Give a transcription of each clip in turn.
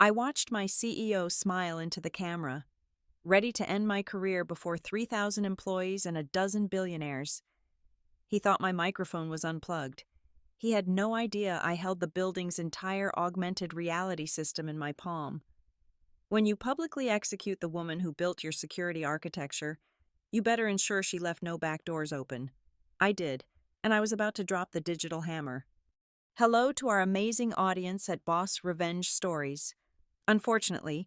I watched my CEO smile into the camera, ready to end my career before 3,000 employees and a dozen billionaires. He thought my microphone was unplugged. He had no idea I held the building's entire augmented reality system in my palm. When you publicly execute the woman who built your security architecture, you better ensure she left no back doors open. I did, and I was about to drop the digital hammer. Hello to our amazing audience at Boss Revenge Stories. Unfortunately,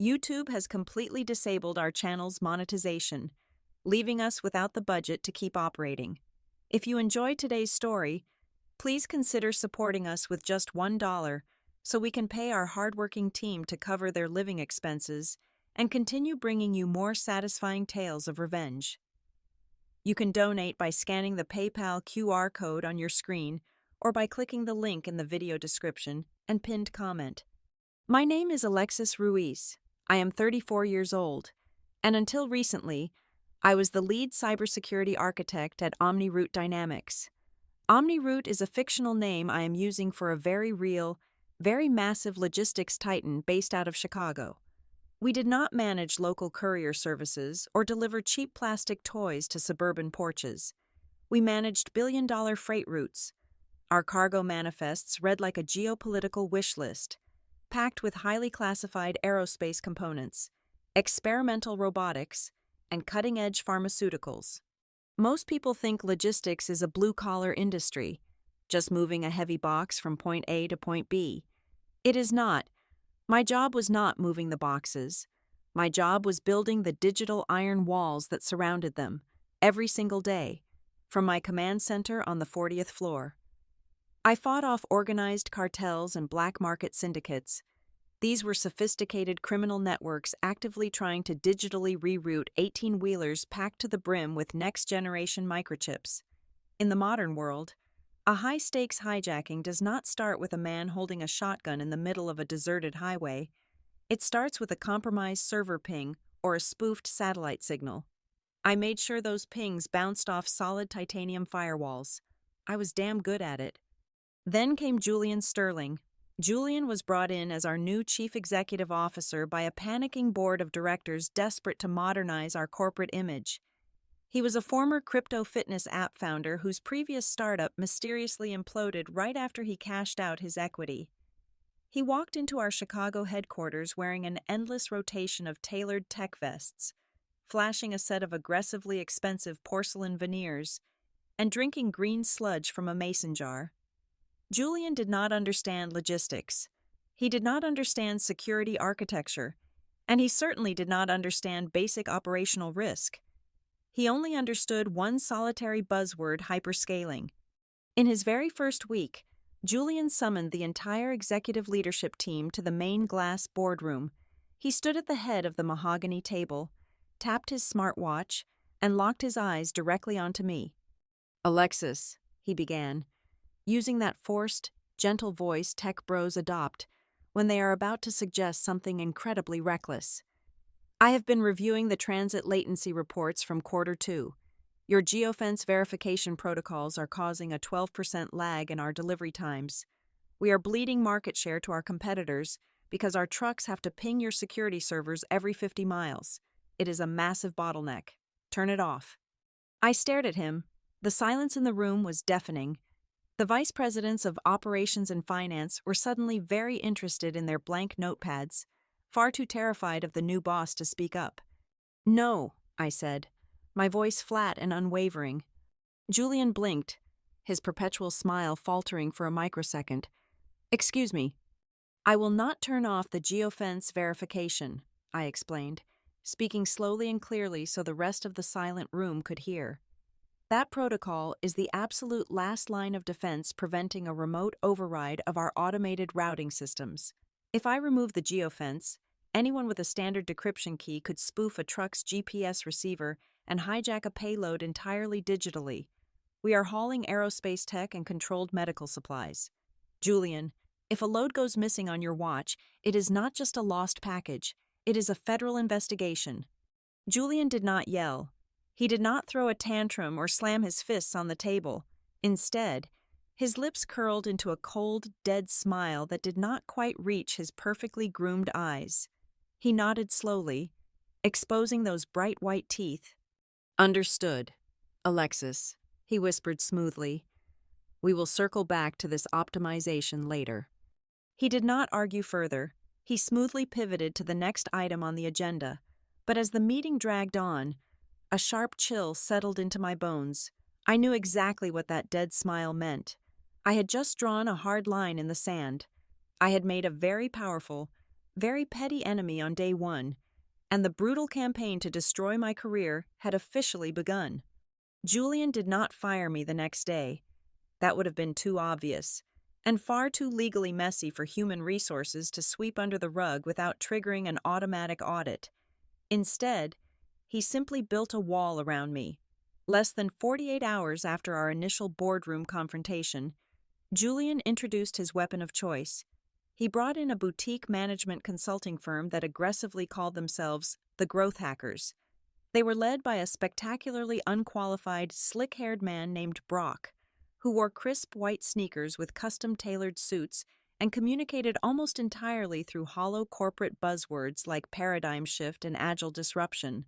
YouTube has completely disabled our channel's monetization, leaving us without the budget to keep operating. If you enjoyed today's story, please consider supporting us with just $1 so we can pay our hardworking team to cover their living expenses and continue bringing you more satisfying tales of revenge. You can donate by scanning the PayPal QR code on your screen or by clicking the link in the video description and pinned comment. My name is Alexis Ruiz. I am 34 years old, and until recently, I was the lead cybersecurity architect at OmniRoute Dynamics. OmniRoute is a fictional name I am using for a very real, very massive logistics titan based out of Chicago. We did not manage local courier services or deliver cheap plastic toys to suburban porches. We managed billion-dollar freight routes. Our cargo manifests read like a geopolitical wish list, packed with highly classified aerospace components, experimental robotics, and cutting-edge pharmaceuticals. Most people think logistics is a blue-collar industry, just moving a heavy box from point A to point B. It is not. My job was not moving the boxes. My job was building the digital iron walls that surrounded them, every single day, from my command center on the 40th floor. I fought off organized cartels and black market syndicates. These were sophisticated criminal networks actively trying to digitally reroute 18-wheelers packed to the brim with next-generation microchips. In the modern world, a high-stakes hijacking does not start with a man holding a shotgun in the middle of a deserted highway. It starts with a compromised server ping or a spoofed satellite signal. I made sure those pings bounced off solid titanium firewalls. I was damn good at it. Then came Julian Sterling. Julian was brought in as our new chief executive officer by a panicking board of directors desperate to modernize our corporate image. He was a former crypto fitness app founder whose previous startup mysteriously imploded right after he cashed out his equity. He walked into our Chicago headquarters wearing an endless rotation of tailored tech vests, flashing a set of aggressively expensive porcelain veneers, and drinking green sludge from a mason jar. Julian did not understand logistics. He did not understand security architecture, and he certainly did not understand basic operational risk. He only understood one solitary buzzword: hyperscaling. In his very first week, Julian summoned the entire executive leadership team to the main glass boardroom. He stood at the head of the mahogany table, tapped his smartwatch, and locked his eyes directly onto me. "Alexis," he began, using that forced, gentle voice tech bros adopt when they are about to suggest something incredibly reckless. "I have been reviewing the transit latency reports from Q2. Your geofence verification protocols are causing a 12% lag in our delivery times. We are bleeding market share to our competitors because our trucks have to ping your security servers every 50 miles. It is a massive bottleneck. Turn it off." I stared at him. The silence in the room was deafening. The vice presidents of operations and finance were suddenly very interested in their blank notepads, far too terrified of the new boss to speak up. "No," I said, my voice flat and unwavering. Julian blinked, his perpetual smile faltering for a microsecond. "Excuse me. I will not turn off the geofence verification," I explained, speaking slowly and clearly so the rest of the silent room could hear. "That protocol is the absolute last line of defense preventing a remote override of our automated routing systems. If I remove the geofence, anyone with a standard decryption key could spoof a truck's GPS receiver and hijack a payload entirely digitally. We are hauling aerospace tech and controlled medical supplies. Julian, if a load goes missing on your watch, it is not just a lost package. It is a federal investigation." Julian did not yell. He did not throw a tantrum or slam his fists on the table. Instead, His lips curled into a cold, dead smile that did not quite reach his perfectly groomed eyes. He nodded slowly, exposing those bright white teeth. "Understood, Alexis," he whispered smoothly. "We will circle back to this optimization later." He did not argue further. He smoothly pivoted to the next item on the agenda. But as the meeting dragged on, a sharp chill settled into my bones. I knew exactly what that dead smile meant. I had just drawn a hard line in the sand. I had made a very powerful, very petty enemy on day one, and the brutal campaign to destroy my career had officially begun. Julian did not fire me the next day. That would have been too obvious, and far too legally messy for human resources to sweep under the rug without triggering an automatic audit. Instead, he simply built a wall around me. Less than 48 hours after our initial boardroom confrontation, Julian introduced his weapon of choice. He brought in a boutique management consulting firm that aggressively called themselves the Growth Hackers. They were led by a spectacularly unqualified, slick-haired man named Brock, who wore crisp white sneakers with custom-tailored suits and communicated almost entirely through hollow corporate buzzwords like paradigm shift and agile disruption.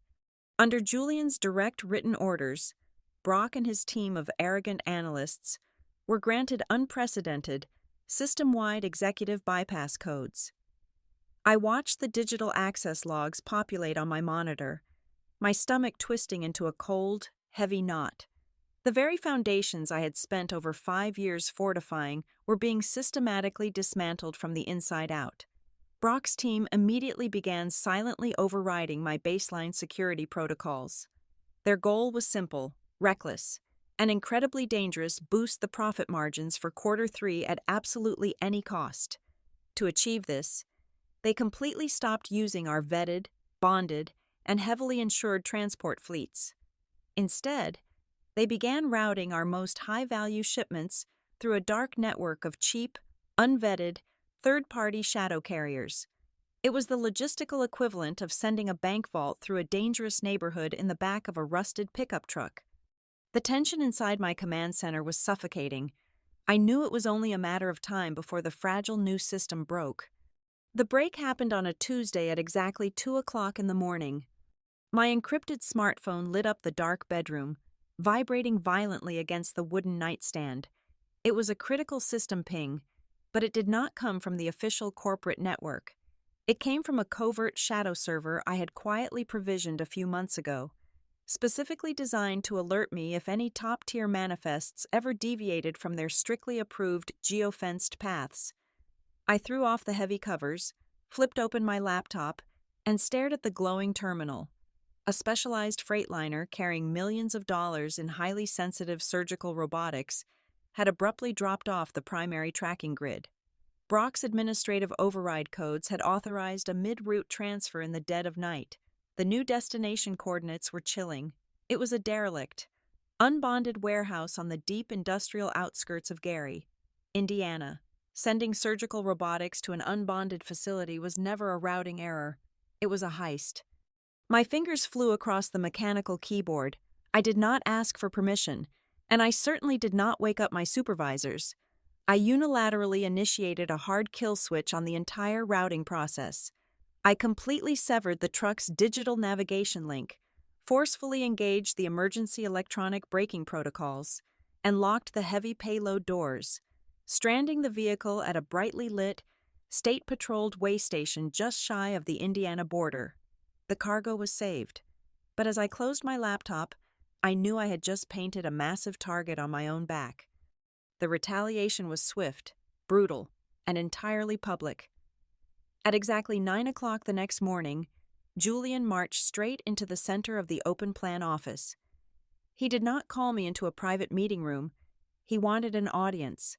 Under Julian's direct written orders, Brock and his team of arrogant analysts were granted unprecedented, system-wide executive bypass codes. I watched the digital access logs populate on my monitor, my stomach twisting into a cold, heavy knot. The very foundations I had spent over 5 years fortifying were being systematically dismantled from the inside out. Brock's team immediately began silently overriding my baseline security protocols. Their goal was simple, reckless, and incredibly dangerous: boost the profit margins for Q3 at absolutely any cost. To achieve this, they completely stopped using our vetted, bonded, and heavily insured transport fleets. Instead, they began routing our most high-value shipments through a dark network of cheap, unvetted, third-party shadow carriers. It was the logistical equivalent of sending a bank vault through a dangerous neighborhood in the back of a rusted pickup truck. The tension inside my command center was suffocating. I knew it was only a matter of time before the fragile new system broke. The break happened on a Tuesday at exactly 2 o'clock in the morning. My encrypted smartphone lit up the dark bedroom, vibrating violently against the wooden nightstand. It was a critical system ping, but it did not come from the official corporate network. It came from a covert shadow server I had quietly provisioned a few months ago, specifically designed to alert me if any top-tier manifests ever deviated from their strictly approved geofenced paths. I threw off the heavy covers, flipped open my laptop, and stared at the glowing terminal. A specialized freightliner carrying millions of dollars in highly sensitive surgical robotics had abruptly dropped off the primary tracking grid. Brock's administrative override codes had authorized a mid-route transfer in the dead of night. The new destination coordinates were chilling. It was a derelict, unbonded warehouse on the deep industrial outskirts of Gary, Indiana. Sending surgical robotics to an unbonded facility was never a routing error. It was a heist. My fingers flew across the mechanical keyboard. I did not ask for permission, and I certainly did not wake up my supervisors. I unilaterally initiated a hard kill switch on the entire routing process. I completely severed the truck's digital navigation link, forcefully engaged the emergency electronic braking protocols, and locked the heavy payload doors, stranding the vehicle at a brightly lit, state-patrolled way station just shy of the Indiana border. The cargo was saved, but as I closed my laptop, I knew I had just painted a massive target on my own back. The retaliation was swift, brutal, and entirely public. At exactly 9 o'clock the next morning, Julian marched straight into the center of the open plan office. He did not call me into a private meeting room. He wanted an audience.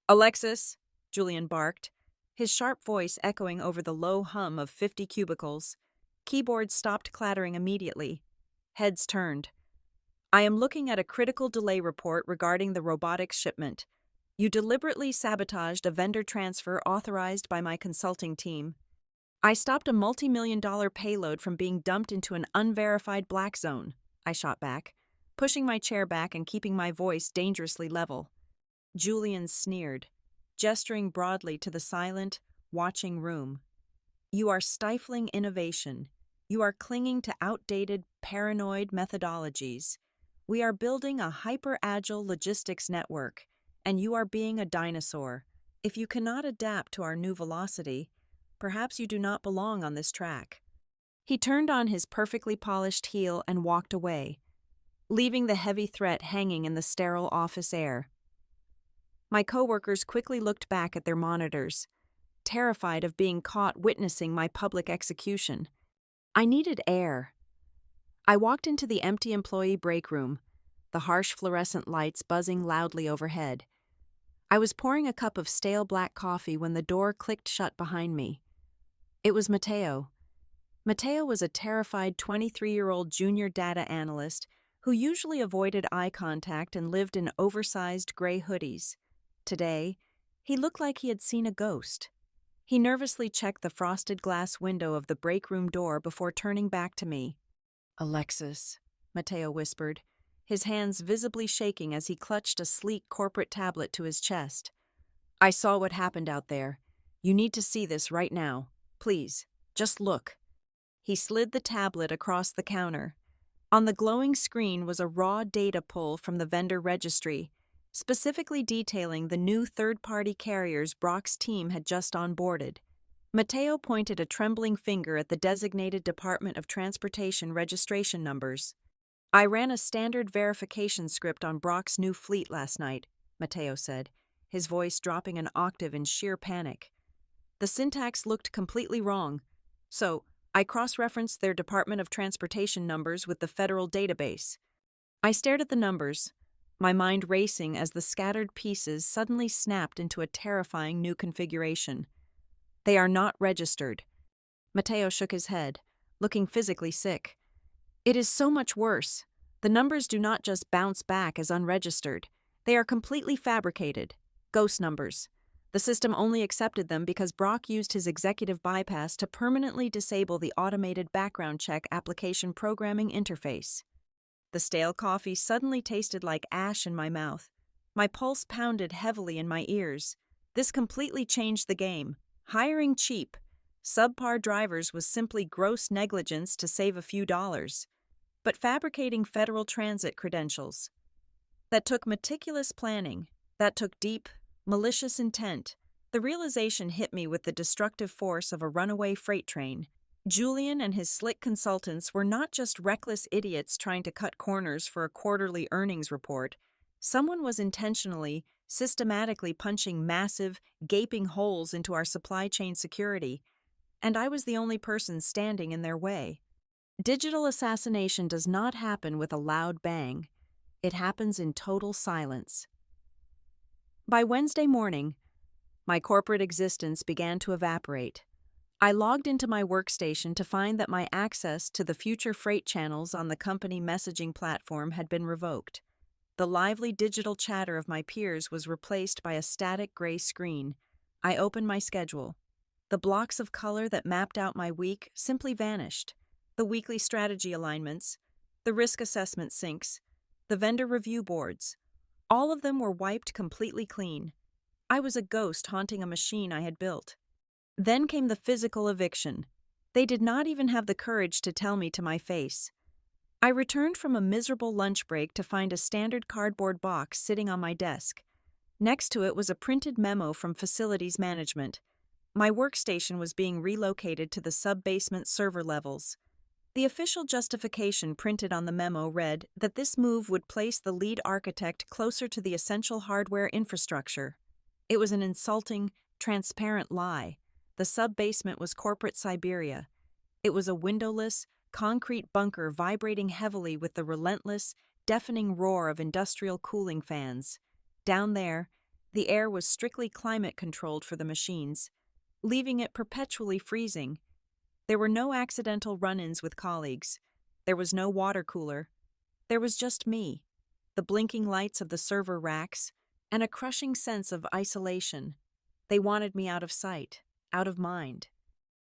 "Alexis," Julian barked, his sharp voice echoing over the low hum of 50 cubicles. Keyboards stopped clattering immediately. Heads turned. "I am looking at a critical delay report regarding the robotics shipment. You deliberately sabotaged a vendor transfer authorized by my consulting team. I stopped a multi-million-dollar payload from being dumped into an unverified black zone," I shot back, pushing my chair back and keeping my voice dangerously level. Julian sneered, gesturing broadly to the silent, watching room. You are stifling innovation. You are clinging to outdated, paranoid methodologies. We are building a hyper-agile logistics network, and you are being a dinosaur. If you cannot adapt to our new velocity, perhaps you do not belong on this track. He turned on his perfectly polished heel and walked away, leaving the heavy threat hanging in the sterile office air. My coworkers quickly looked back at their monitors, terrified of being caught witnessing my public execution. I needed air. I walked into the empty employee break room, the harsh fluorescent lights buzzing loudly overhead. I was pouring a cup of stale black coffee when the door clicked shut behind me. It was Matteo. Matteo was a terrified 23-year-old junior data analyst who usually avoided eye contact and lived in oversized gray hoodies. Today, he looked like he had seen a ghost. He nervously checked the frosted glass window of the break room door before turning back to me. "Alexis," Matteo whispered, his hands visibly shaking as he clutched a sleek corporate tablet to his chest. "I saw what happened out there. You need to see this right now. Please, just look." He slid the tablet across the counter. On the glowing screen was a raw data pull from the vendor registry, specifically detailing the new third-party carriers Brock's team had just onboarded. Matteo pointed a trembling finger at the designated Department of Transportation registration numbers. "I ran a standard verification script on Brock's new fleet last night," Matteo said, his voice dropping an octave in sheer panic. "The syntax looked completely wrong, so I cross-referenced their Department of Transportation numbers with the federal database." I stared at the numbers, my mind racing as the scattered pieces suddenly snapped into a terrifying new configuration. "They are not registered." Matteo shook his head, looking physically sick. "It is so much worse. The numbers do not just bounce back as unregistered. They are completely fabricated. Ghost numbers. The system only accepted them because Brock used his executive bypass to permanently disable the automated background check application programming interface." The stale coffee suddenly tasted like ash in my mouth. My pulse pounded heavily in my ears. This completely changed the game. Hiring cheap, subpar drivers was simply gross negligence to save a few dollars. But fabricating federal transit credentials, that took meticulous planning, that took deep, malicious intent. The realization hit me with the destructive force of a runaway freight train. Julian and his slick consultants were not just reckless idiots trying to cut corners for a quarterly earnings report. Someone was intentionally, systematically punching massive, gaping holes into our supply chain security, and I was the only person standing in their way. Digital assassination does not happen with a loud bang. It happens in total silence. By Wednesday morning, my corporate existence began to evaporate. I logged into my workstation to find that my access to the future freight channels on the company messaging platform had been revoked. The lively digital chatter of my peers was replaced by a static gray screen. I opened my schedule. The blocks of color that mapped out my week simply vanished. The weekly strategy alignments, the risk assessment syncs, the vendor review boards, all of them were wiped completely clean. I was a ghost haunting a machine I had built. Then came the physical eviction. They did not even have the courage to tell me to my face. I returned from a miserable lunch break to find a standard cardboard box sitting on my desk. Next to it was a printed memo from facilities management. My workstation was being relocated to the sub-basement server levels. The official justification printed on the memo read that this move would place the lead architect closer to the essential hardware infrastructure. It was an insulting, transparent lie. The sub-basement was corporate Siberia. It was a windowless, concrete bunker vibrating heavily with the relentless, deafening roar of industrial cooling fans. Down there, the air was strictly climate-controlled for the machines, leaving it perpetually freezing. There were no accidental run-ins with colleagues. There was no water cooler. There was just me, the blinking lights of the server racks, and a crushing sense of isolation. They wanted me out of sight, out of mind,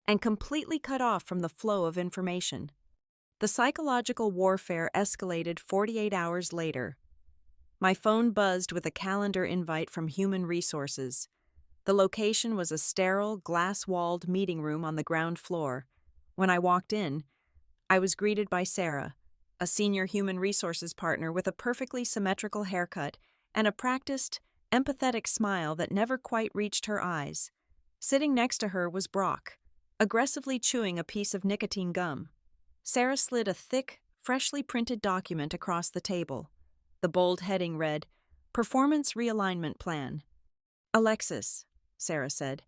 and completely cut off from the flow of information. The psychological warfare escalated 48 hours later. My phone buzzed with a calendar invite from Human Resources. The location was a sterile, glass-walled meeting room on the ground floor. When I walked in, I was greeted by Sarah, a senior human resources partner with a perfectly symmetrical haircut and a practiced, empathetic smile that never quite reached her eyes. Sitting next to her was Brock, aggressively chewing a piece of nicotine gum. Sarah slid a thick, freshly printed document across the table. The bold heading read, "Performance Realignment Plan." "Alexis," Sarah said,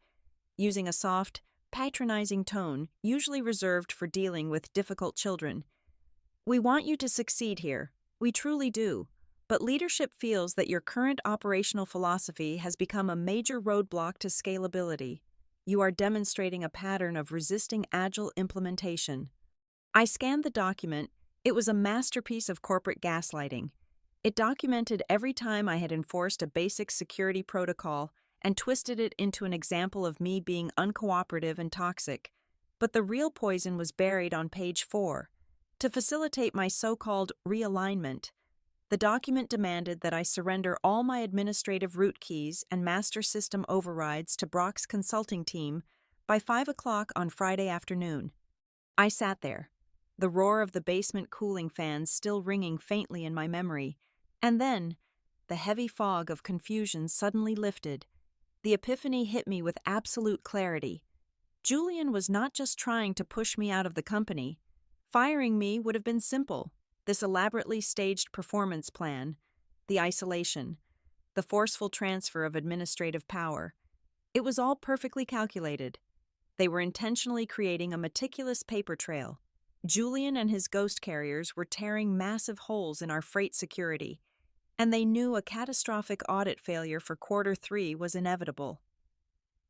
using a soft, patronizing tone usually reserved for dealing with difficult children. "We want you to succeed here. We truly do. But leadership feels that your current operational philosophy has become a major roadblock to scalability. You are demonstrating a pattern of resisting agile implementation." I scanned the document. It was a masterpiece of corporate gaslighting. It documented every time I had enforced a basic security protocol and twisted it into an example of me being uncooperative and toxic. But the real poison was buried on page 4. To facilitate my so-called realignment, the document demanded that I surrender all my administrative root keys and master system overrides to Brock's consulting team by 5 o'clock on Friday afternoon. I sat there, the roar of the basement cooling fans still ringing faintly in my memory, and then the heavy fog of confusion suddenly lifted. The epiphany hit me with absolute clarity. Julian was not just trying to push me out of the company. Firing me would have been simple. This elaborately staged performance plan, the isolation, the forceful transfer of administrative power, it was all perfectly calculated. They were intentionally creating a meticulous paper trail. Julian and his ghost carriers were tearing massive holes in our freight security, and they knew a catastrophic audit failure for Q3 was inevitable.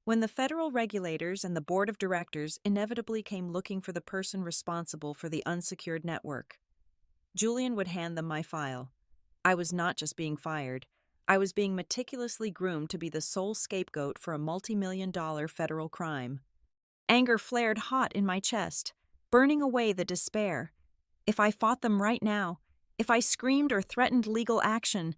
When the federal regulators and the board of directors inevitably came looking for the person responsible for the unsecured network, Julian would hand them my file. I was not just being fired. I was being meticulously groomed to be the sole scapegoat for a multi-million-dollar federal crime. Anger flared hot in my chest, burning away the despair. If I fought them right now, if I screamed or threatened legal action,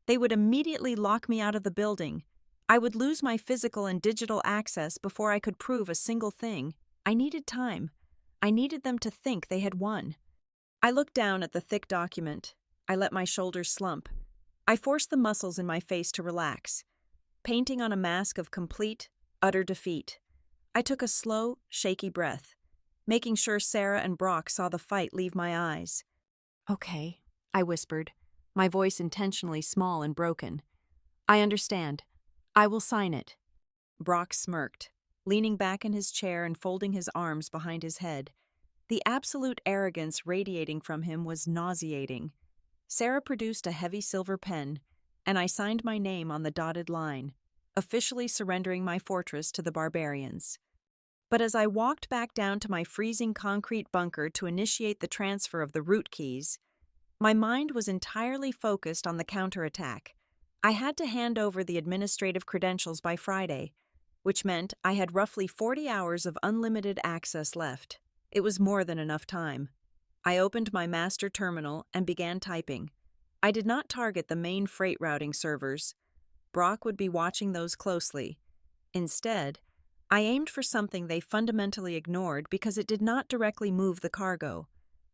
they would immediately lock me out of the building. I would lose my physical and digital access before I could prove a single thing. I needed time. I needed them to think they had won. I looked down at the thick document. I let my shoulders slump. I forced the muscles in my face to relax, painting on a mask of complete, utter defeat. I took a slow, shaky breath, making sure Sarah and Brock saw the fight leave my eyes. "Okay," I whispered, my voice intentionally small and broken. "I understand. I will sign it." Brock smirked, leaning back in his chair and folding his arms behind his head. The absolute arrogance radiating from him was nauseating. Sarah produced a heavy silver pen, and I signed my name on the dotted line, officially surrendering my fortress to the barbarians. But as I walked back down to my freezing concrete bunker to initiate the transfer of the root keys, my mind was entirely focused on the counterattack. I had to hand over the administrative credentials by Friday, which meant I had roughly 40 hours of unlimited access left. It was more than enough time. I opened my master terminal and began typing. I did not target the main freight routing servers. Brock would be watching those closely. Instead, I aimed for something they fundamentally ignored because it did not directly move the cargo.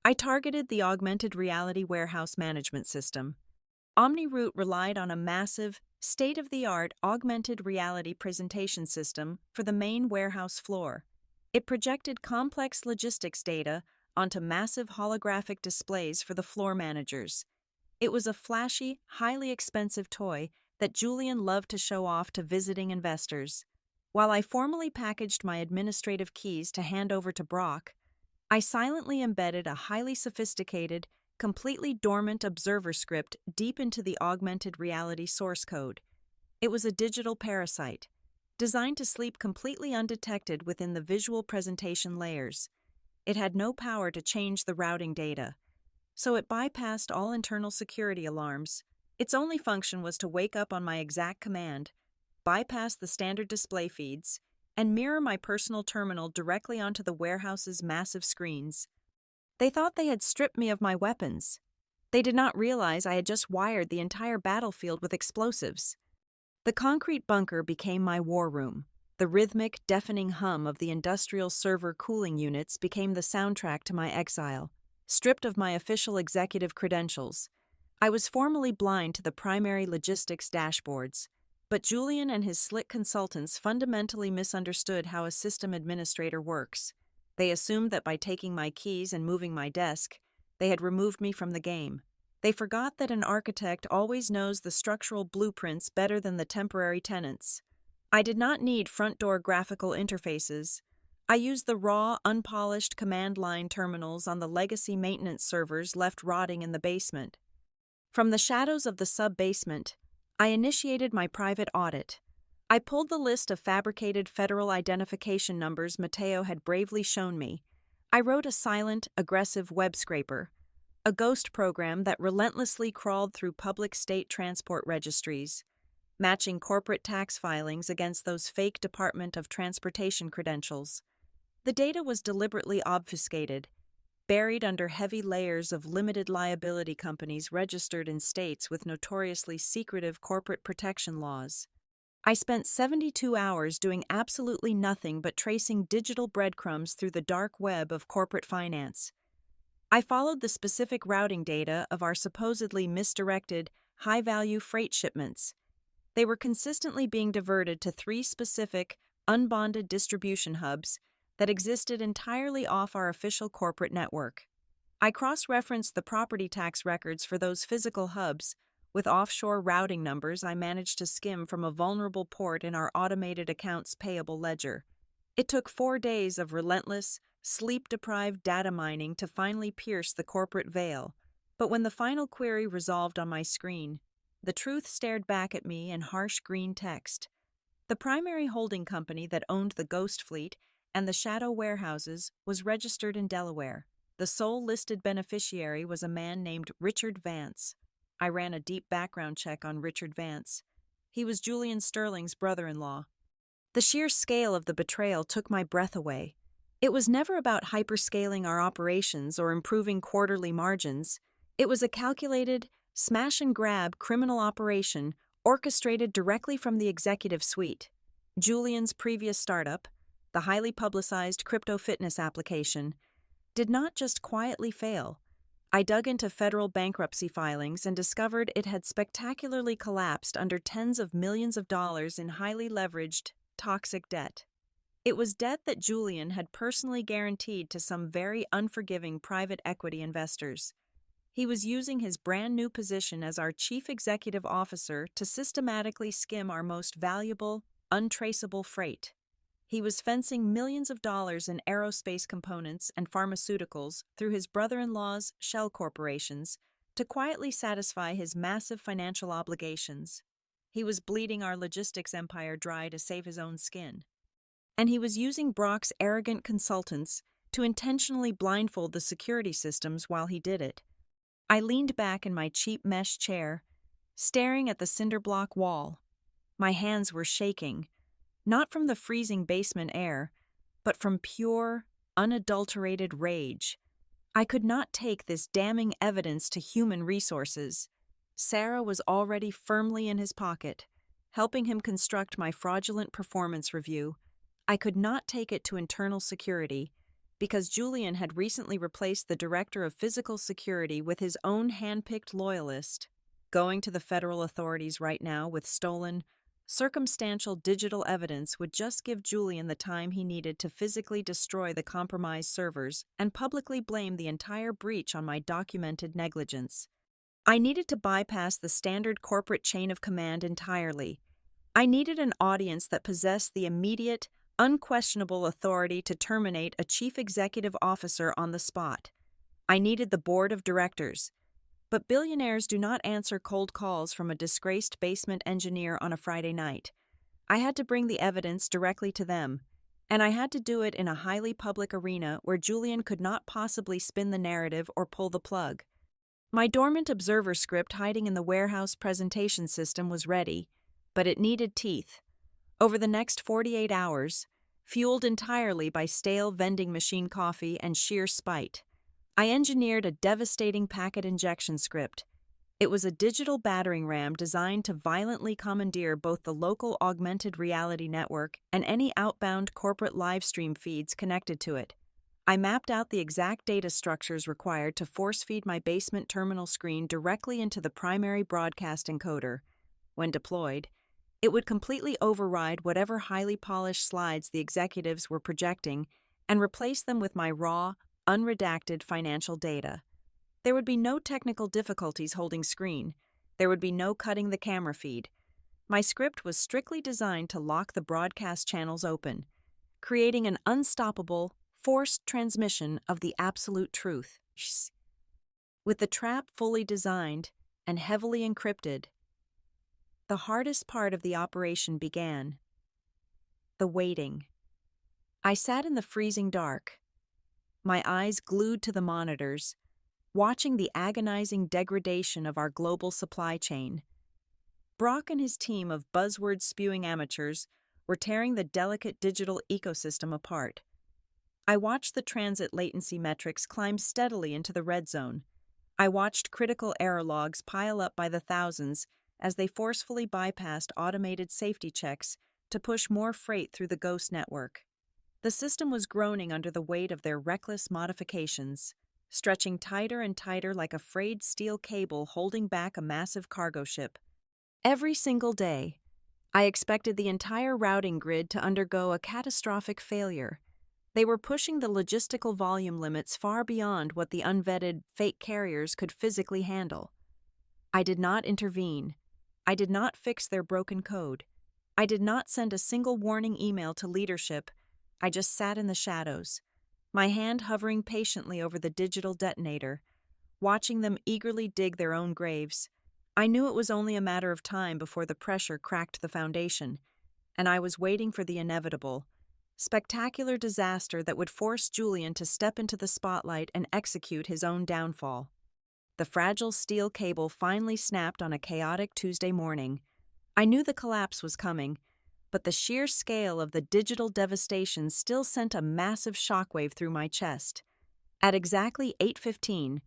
I targeted the augmented reality warehouse management system. OmniRoute relied on a massive, state-of-the-art augmented reality presentation system for the main warehouse floor. It projected complex logistics data onto massive holographic displays for the floor managers. It was a flashy, highly expensive toy that Julian loved to show off to visiting investors. While I formally packaged my administrative keys to hand over to Brock, I silently embedded a highly sophisticated, completely dormant observer script deep into the augmented reality source code. It was a digital parasite, designed to sleep completely undetected within the visual presentation layers. It had no power to change the routing data, so it bypassed all internal security alarms. Its only function was to wake up on my exact command, bypass the standard display feeds, and mirror my personal terminal directly onto the warehouse's massive screens. They thought they had stripped me of my weapons, They did not realize I had just wired the entire battlefield with explosives. The concrete bunker became my war room. The rhythmic, deafening hum of the industrial server cooling units became the soundtrack to my exile. Stripped of my official executive credentials, I was formally blind to the primary logistics dashboards. But Julian and his slick consultants fundamentally misunderstood how a system administrator works. They assumed that by taking my keys and moving my desk, they had removed me from the game. They forgot that an architect always knows the structural blueprints better than the temporary tenants. I did not need front door graphical interfaces. I used the raw, unpolished command line terminals on the legacy maintenance servers left rotting in the basement. From the shadows of the sub-basement, I initiated my private audit. I pulled the list of fabricated federal identification numbers Mateo had bravely shown me. I wrote a silent, aggressive web scraper, a ghost program that relentlessly crawled through public state transport registries, matching corporate tax filings against those fake Department of Transportation credentials. The data was deliberately obfuscated, buried under heavy layers of limited liability companies registered in states with notoriously secretive corporate protection laws. I spent 72 hours doing absolutely nothing but tracing digital breadcrumbs through the dark web of corporate finance. I followed the specific routing data of our supposedly misdirected, high-value freight shipments. They were consistently being diverted to 3 specific, unbonded distribution hubs that existed entirely off our official corporate network. I cross-referenced the property tax records for those physical hubs with offshore routing numbers I managed to skim from a vulnerable port in our automated accounts payable ledger. It took 4 days of relentless, sleep-deprived data mining to finally pierce the corporate veil, but when the final query resolved on my screen, the truth stared back at me in harsh green text. The primary holding company that owned the Ghost Fleet and the shadow warehouses was registered in Delaware. The sole listed beneficiary was a man named Richard Vance. I ran a deep background check on Richard Vance. He was Julian Sterling's brother-in-law. The sheer scale of the betrayal took my breath away. It was never about hyperscaling our operations or improving quarterly margins. It was a calculated, smash-and-grab criminal operation orchestrated directly from the executive suite. Julian's previous startup, the highly publicized crypto fitness application, did not just quietly fail. I dug into federal bankruptcy filings and discovered it had spectacularly collapsed under tens of millions of dollars in highly leveraged, toxic debt. It was debt that Julian had personally guaranteed to some very unforgiving private equity investors. He was using his brand new position as our chief executive officer to systematically skim our most valuable, untraceable freight. He was fencing millions of dollars in aerospace components and pharmaceuticals through his brother-in-law's shell corporations to quietly satisfy his massive financial obligations. He was bleeding our logistics empire dry to save his own skin. And he was using Brock's arrogant consultants to intentionally blindfold the security systems while he did it. I leaned back in my cheap mesh chair, staring at the cinder block wall. My hands were shaking, not from the freezing basement air, but from pure, unadulterated rage. I could not take this damning evidence to human resources. Sarah was already firmly in his pocket, helping him construct my fraudulent performance review. I could not take it to internal security, because Julian had recently replaced the director of physical security with his own hand-picked loyalist. Going to the federal authorities right now with stolen, circumstantial digital evidence would just give Julian the time he needed to physically destroy the compromised servers and publicly blame the entire breach on my documented negligence. I needed to bypass the standard corporate chain of command entirely. I needed an audience that possessed the immediate, unquestionable authority to terminate a chief executive officer on the spot. I needed the board of directors. But billionaires do not answer cold calls from a disgraced basement engineer on a Friday night. I had to bring the evidence directly to them, and I had to do it in a highly public arena where Julian could not possibly spin the narrative or pull the plug. My dormant observer script hiding in the warehouse presentation system was ready, but it needed teeth. Over the next 48 hours, fueled entirely by stale vending machine coffee and sheer spite, I engineered a devastating packet injection script. It was a digital battering ram designed to violently commandeer both the local augmented reality network and any outbound corporate live stream feeds connected to it. I mapped out the exact data structures required to force-feed my basement terminal screen directly into the primary broadcast encoder. When deployed, it would completely override whatever highly polished slides the executives were projecting and replace them with my raw, unredacted financial data. There would be no technical difficulties holding screen. There would be no cutting the camera feed. My script was strictly designed to lock the broadcast channels open, creating an unstoppable, forced transmission of the absolute truth. With the trap fully designed and heavily encrypted, the hardest part of the operation began. The waiting. I sat in the freezing dark, my eyes glued to the monitors, watching the agonizing degradation of our global supply chain. Brock and his team of buzzword-spewing amateurs were tearing the delicate digital ecosystem apart. I watched the transit latency metrics climb steadily into the red zone. I watched critical error logs pile up by the thousands as they forcefully bypassed automated safety checks to push more freight through the ghost network. The system was groaning under the weight of their reckless modifications, stretching tighter and tighter like a frayed steel cable holding back a massive cargo ship. Every single day, I expected the entire routing grid to undergo a catastrophic failure. They were pushing the logistical volume limits far beyond what the unvetted fake carriers could physically handle. I did not intervene. I did not fix their broken code. I did not send a single warning email to leadership. I just sat in the shadows, my hand hovering patiently over the digital detonator, watching them eagerly dig their own graves. I knew it was only a matter of time before the pressure cracked the foundation, and I was waiting for the inevitable, spectacular disaster that would force Julian to step into the spotlight and execute his own downfall. The fragile steel cable finally snapped on a chaotic Tuesday morning. I knew the collapse was coming, but the sheer scale of the digital devastation still sent a massive shockwave through my chest. At exactly 8:15,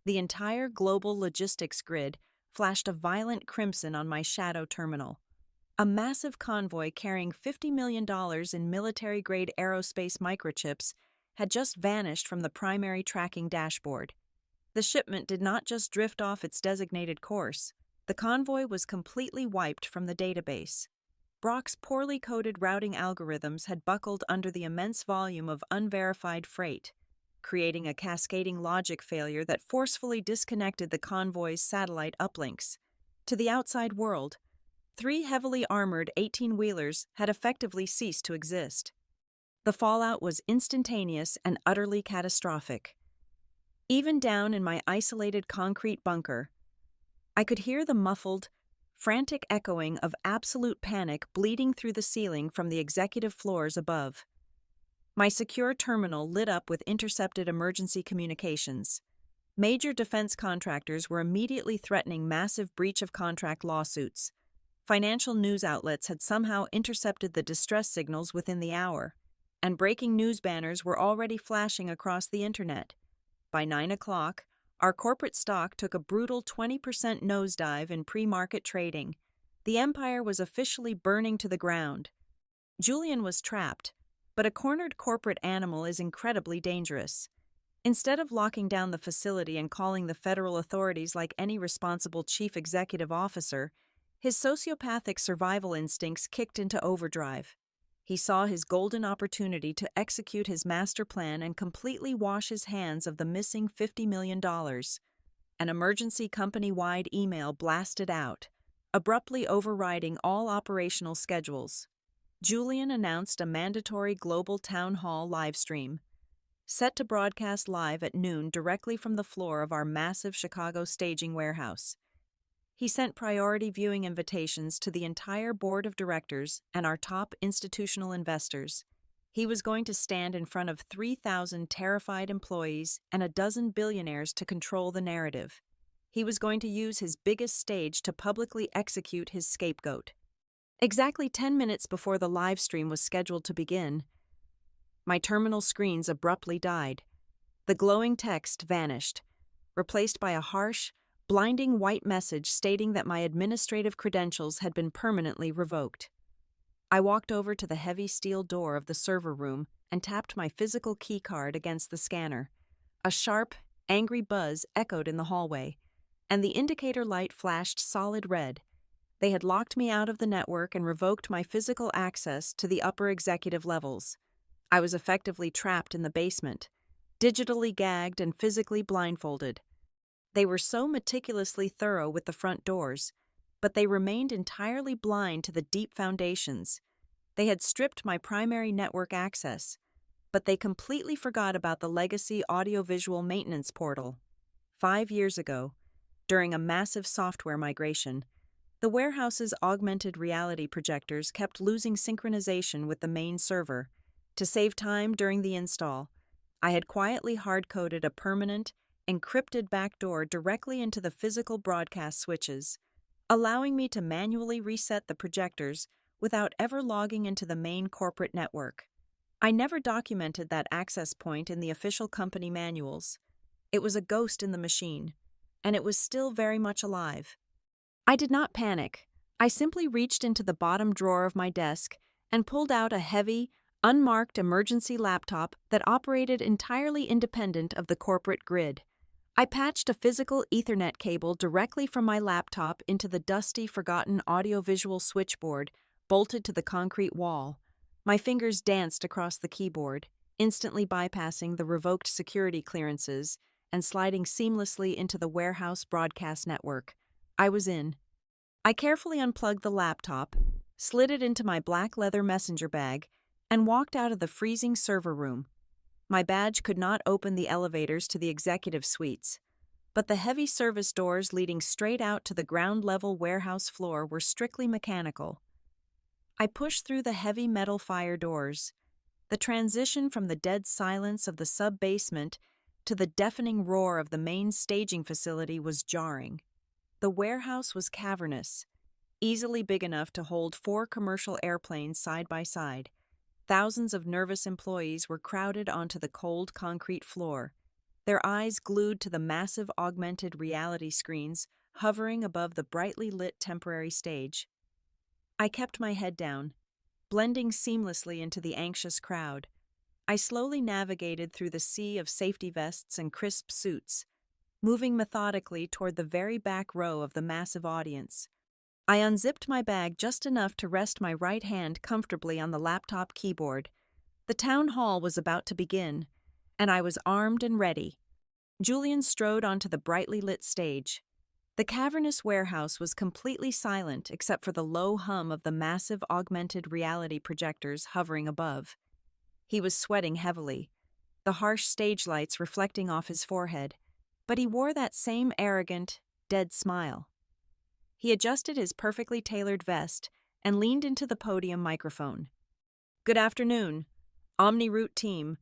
the entire global logistics grid flashed a violent crimson on my shadow terminal. A massive convoy carrying $50 million in military-grade aerospace microchips had just vanished from the primary tracking dashboard. The shipment did not just drift off its designated course. The convoy was completely wiped from the database. Brock's poorly coded routing algorithms had buckled under the immense volume of unverified freight, creating a cascading logic failure that forcefully disconnected the convoy's satellite uplinks. To the outside world, 3 heavily armored 18-wheelers had effectively ceased to exist. The fallout was instantaneous and utterly catastrophic. Even down in my isolated concrete bunker, I could hear the muffled, frantic echoing of absolute panic bleeding through the ceiling from the executive floors above. My secure terminal lit up with intercepted emergency communications. Major defense contractors were immediately threatening massive breach of contract lawsuits. Financial news outlets had somehow intercepted the distress signals within the hour, and breaking news banners were already flashing across the internet. By 9 o'clock, our corporate stock took a brutal 20% nosedive in pre-market trading. The empire was officially burning to the ground. Julian was trapped, but a cornered corporate animal is incredibly dangerous. Instead of locking down the facility and calling the federal authorities like any responsible chief executive officer, his sociopathic survival instincts kicked into overdrive. He saw his golden opportunity to execute his master plan and completely wash his hands of the missing $50 million. An emergency company-wide email blasted out, abruptly overriding all operational schedules. Julian announced a mandatory global town hall livestream, set to broadcast live at noon directly from the floor of our massive Chicago staging warehouse. He sent priority viewing invitations to the entire board of directors and our top institutional investors. He was going to stand in front of 3,000 terrified employees and a dozen billionaires to control the narrative. He was going to use his biggest stage to publicly execute his scapegoat. Exactly 10 minutes before the live stream was scheduled to begin, my terminal screens abruptly died. The glowing text vanished, replaced by a harsh, blinding white message stating that my administrative credentials had been permanently revoked. I walked over to the heavy steel door of the server room and tapped my physical keycard against the scanner. A sharp, angry buzz echoed in the hallway, and the indicator light flashed solid red. They had locked me out of the network and revoked my physical access to the upper executive levels. I was effectively trapped in the basement, digitally gagged and physically blindfolded. They were so meticulously thorough with the front doors, but they remained entirely blind to the deep foundations. They had stripped my primary network access, but they completely forgot about the legacy audiovisual maintenance portal. 5 years ago, during a massive software migration, the warehouse's augmented reality projectors kept losing synchronization with the main server. To save time during the install, I had quietly hard-coded a permanent, encrypted backdoor directly into the physical broadcast switches, allowing me to manually reset the projectors without ever logging into the main corporate network. I never documented that access point in the official company manuals. It was a ghost in the machine, and it was still very much alive. I did not panic. I simply reached into the bottom drawer of my desk and pulled out a heavy, unmarked emergency laptop that operated entirely independent of the corporate grid. I patched a physical Ethernet cable directly from my laptop into the dusty, forgotten audiovisual switchboard bolted to the concrete wall. My fingers danced across the keyboard, instantly bypassing the revoked security clearances and sliding seamlessly into the warehouse broadcast network. I was in. I carefully unplugged the laptop, slid it into my black leather messenger bag, and walked out of the freezing server room. My badge could not open the elevators to the executive suites, but the heavy service doors leading straight out to the ground-level warehouse floor were strictly mechanical. I pushed through the heavy metal fire doors. The transition from the dead silence of the sub-basement to the deafening roar of the main staging facility was jarring. The warehouse was cavernous, easily big enough to hold 4 commercial airplanes side by side. Thousands of nervous employees were crowded onto the cold concrete floor, their eyes glued to the massive augmented reality screens hovering above the brightly lit temporary stage. I kept my head down, blending seamlessly into the anxious crowd. I slowly navigated through the sea of safety vests and crisp suits, moving methodically toward the very back row of the massive audience. I unzipped my bag just enough to rest my right hand comfortably on the laptop keyboard. The town hall was about to begin, and I was armed and ready. Julian strode onto the brightly lit stage. The cavernous warehouse was completely silent except for the low hum of the massive augmented reality projectors hovering above. He was sweating heavily, the harsh stage lights reflecting off his forehead, but he wore that same arrogant, dead smile. He adjusted his perfectly tailored vest and leaned into the podium microphone. "Good afternoon, OmniRoute team,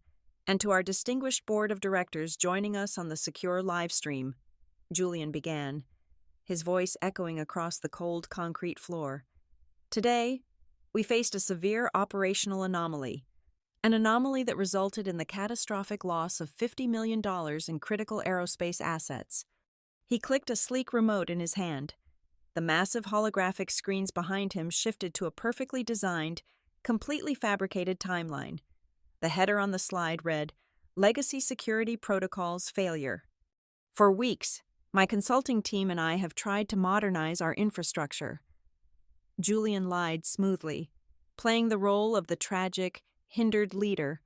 and to our distinguished board of directors joining us on the secure live stream," Julian began, his voice echoing across the cold concrete floor. "Today, we faced a severe operational anomaly, an anomaly that resulted in the catastrophic loss of $50 million in critical aerospace assets." He clicked a sleek remote in his hand. The massive holographic screens behind him shifted to a perfectly designed, completely fabricated timeline. The header on the slide read, "Legacy Security Protocols Failure." "For weeks, my consulting team and I have tried to modernize our infrastructure." Julian lied smoothly, playing the role of the tragic, hindered leader.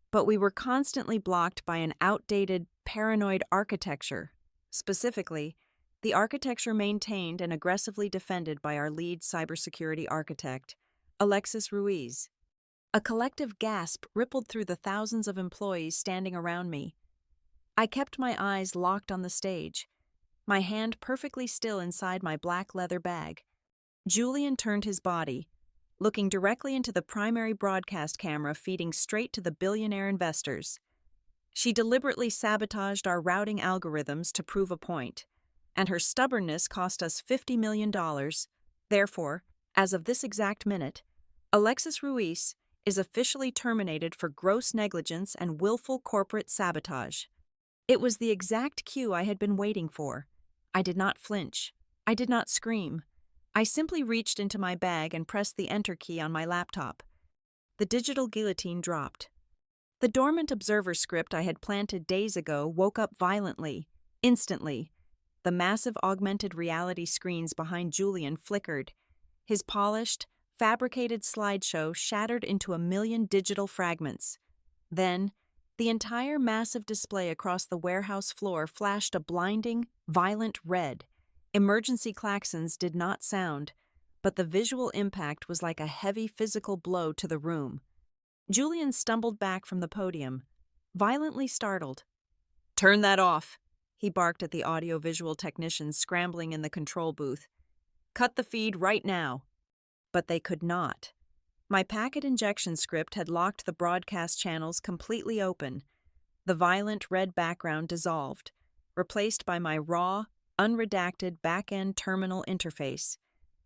"But we were constantly blocked by an outdated, paranoid architecture. Specifically, the architecture maintained and aggressively defended by our lead cybersecurity architect, Alexis Ruiz." A collective gasp rippled through the thousands of employees standing around me. I kept my eyes locked on the stage, my hand perfectly still inside my black leather bag. Julian turned his body, looking directly into the primary broadcast camera feeding straight to the billionaire investors. She deliberately sabotaged our routing algorithms to prove a point, and her stubbornness cost us $50 million. Therefore, as of this exact minute, Alexis Ruiz is officially terminated for gross negligence and willful corporate sabotage. It was the exact cue I had been waiting for. I did not flinch. I did not scream. I simply reached into my bag and pressed the enter key on my laptop. The digital guillotine dropped. The dormant observer script I had planted days ago woke up violently, instantly. The massive augmented reality screens behind Julian flickered. His polished, fabricated slideshow shattered into a million digital fragments. Then, the entire massive display across the warehouse floor flashed a blinding, violent red. Emergency klaxons did not sound, but the visual impact was like a heavy physical blow to the room. Julian stumbled back from the podium, violently startled. "Turn that off," he barked at the audiovisual technicians scrambling in the control booth. "Cut the feed right now." But they could not. My packet injection script had locked the broadcast channels completely open. The violent red background dissolved, replaced by my raw, unredacted backend terminal interface.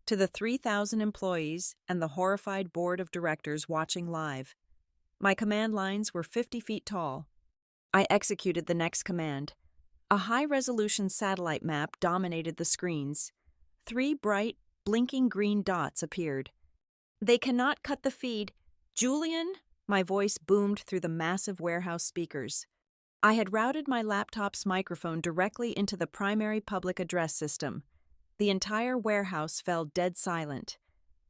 To the 3,000 employees and the horrified board of directors watching live, my command lines were 50 feet tall. I executed the next command. A high-resolution satellite map dominated the screens. 3 bright, blinking green dots appeared. "They cannot cut the feed. Julian!" My voice boomed through the massive warehouse speakers. I had routed my laptop's microphone directly into the primary public address system. The entire warehouse fell dead silent.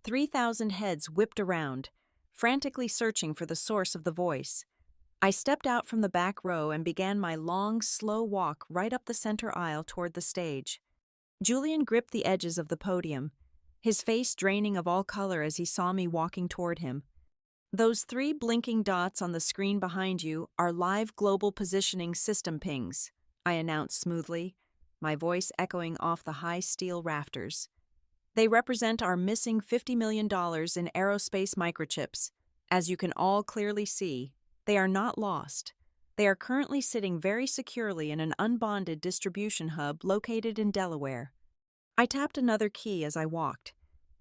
3,000 heads whipped around, frantically searching for the source of the voice. I stepped out from the back row and began my long, slow walk right up the center aisle toward the stage. Julian gripped the edges of the podium, his face draining of all color as he saw me walking toward him. "Those 3 blinking dots on the screen behind you are live global positioning system pings," I announced smoothly, my voice echoing off the high steel rafters. "They represent our missing $50 million in aerospace microchips. As you can all clearly see, they are not lost. They are currently sitting very securely in an unbonded distribution hub located in Delaware." I tapped another key as I walked.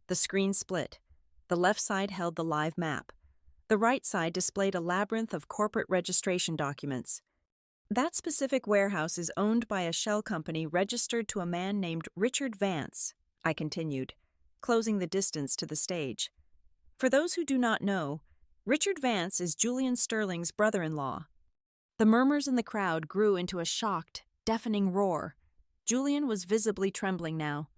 The screen split. The left side held the live map. The right side displayed a labyrinth of corporate registration documents. "That specific warehouse is owned by a shell company registered to a man named Richard Vance," I continued, closing the distance to the stage. "For those who do not know, Richard Vance is Julian Sterling's brother-in-law." The murmurs in the crowd grew into a shocked, deafening roar. Julian was visibly trembling now.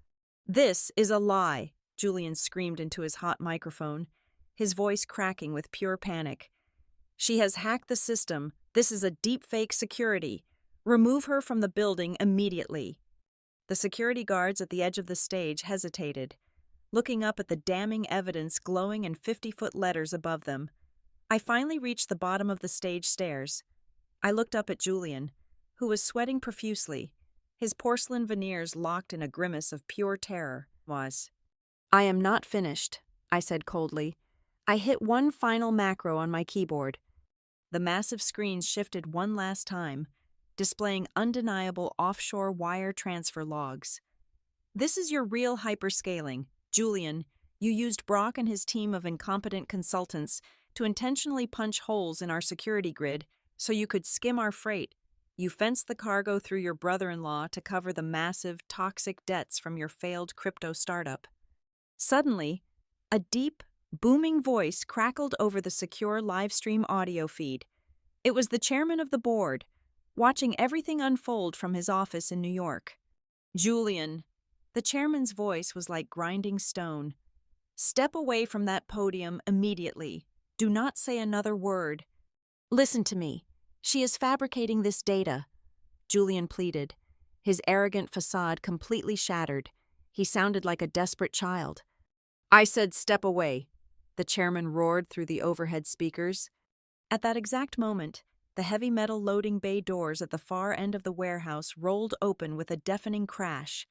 "This is a lie," Julian screamed into his hot microphone, his voice cracking with pure panic. "She has hacked the system. This is a deepfake security. Remove her from the building immediately." The security guards at the edge of the stage hesitated, looking up at the damning evidence glowing in 50-foot letters above them. I finally reached the bottom of the stage stairs. I looked up at Julian, who was sweating profusely, his porcelain veneers locked in a grimace of pure terror. "I am not finished," I said coldly. I hit one final macro on my keyboard. The massive screens shifted one last time, displaying undeniable offshore wire transfer logs. "This is your real hyperscaling. Julian, you used Brock and his team of incompetent consultants to intentionally punch holes in our security grid so you could skim our freight. You fenced the cargo through your brother-in-law to cover the massive, toxic debts from your failed crypto startup." Suddenly, a deep, booming voice crackled over the secure livestream audio feed. It was the chairman of the board, watching everything unfold from his office in New York. "Julian," the chairman's voice was like grinding stone, "step away from that podium immediately. Do not say another word." "Listen to me. She is fabricating this data," Julian pleaded, his arrogant facade completely shattered. He sounded like a desperate child. "I said step away," the chairman roared through the overhead speakers. At that exact moment, the heavy metal loading bay doors at the far end of the warehouse rolled open with a deafening crash.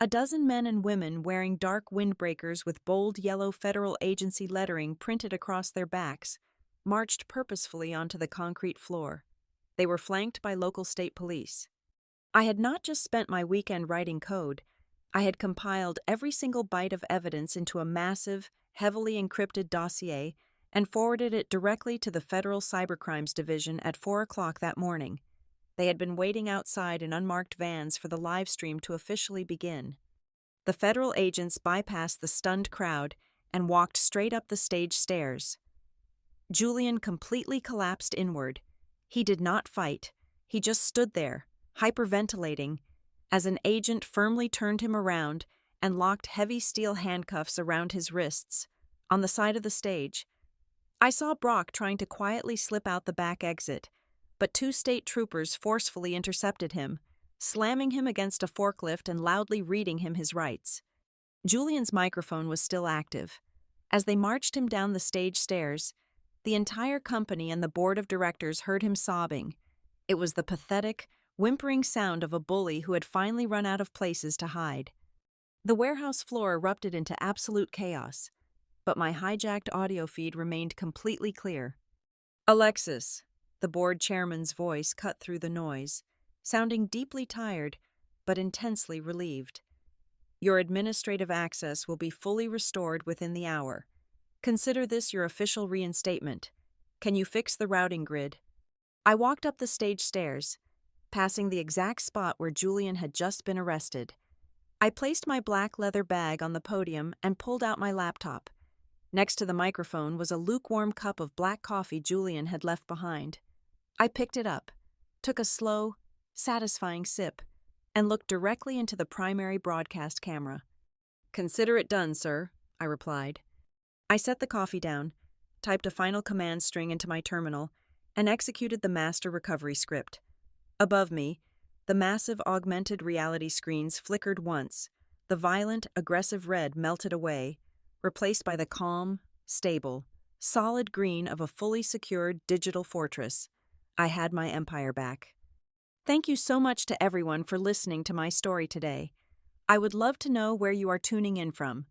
A dozen men and women wearing dark windbreakers with bold yellow federal agency lettering printed across their backs marched purposefully onto the concrete floor. They were flanked by local state police. I had not just spent my weekend writing code. I had compiled every single byte of evidence into a massive, heavily encrypted dossier and forwarded it directly to the Federal Cybercrimes Division at 4 o'clock that morning. They had been waiting outside in unmarked vans for the live stream to officially begin. The federal agents bypassed the stunned crowd and walked straight up the stage stairs. Julian completely collapsed inward. He did not fight. He just stood there, hyperventilating, as an agent firmly turned him around and locked heavy steel handcuffs around his wrists. On the side of the stage, I saw Brock trying to quietly slip out the back exit, but 2 state troopers forcefully intercepted him, slamming him against a forklift and loudly reading him his rights. Julian's microphone was still active. As they marched him down the stage stairs, the entire company and the board of directors heard him sobbing. It was the pathetic, whimpering sound of a bully who had finally run out of places to hide. The warehouse floor erupted into absolute chaos, but my hijacked audio feed remained completely clear. "Alexis," the board chairman's voice cut through the noise, sounding deeply tired but intensely relieved. "Your administrative access will be fully restored within the hour. Consider this your official reinstatement. Can you fix the routing grid?" I walked up the stage stairs, passing the exact spot where Julian had just been arrested. I placed my black leather bag on the podium and pulled out my laptop. Next to the microphone was a lukewarm cup of black coffee Julian had left behind. I picked it up, took a slow, satisfying sip, and looked directly into the primary broadcast camera. "Consider it done, sir," I replied. I set the coffee down, typed a final command string into my terminal, and executed the master recovery script. Above me, the massive augmented reality screens flickered once. The violent, aggressive red melted away, replaced by the calm, stable, solid green of a fully secured digital fortress. I had my empire back. Thank you so much to everyone for listening to my story today. I would love to know where you are tuning in from,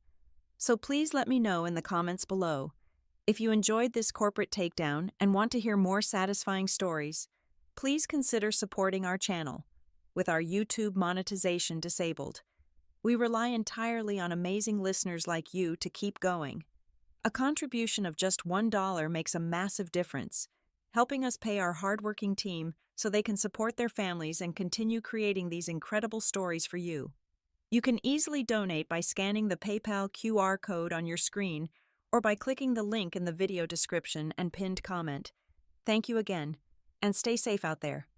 so please let me know in the comments below. If you enjoyed this corporate takedown and want to hear more satisfying stories, please consider supporting our channel. With our YouTube monetization disabled, we rely entirely on amazing listeners like you to keep going. A contribution of just $1 makes a massive difference, helping us pay our hardworking team so they can support their families and continue creating these incredible stories for you. You can easily donate by scanning the PayPal QR code on your screen or by clicking the link in the video description and pinned comment. Thank you again, and stay safe out there.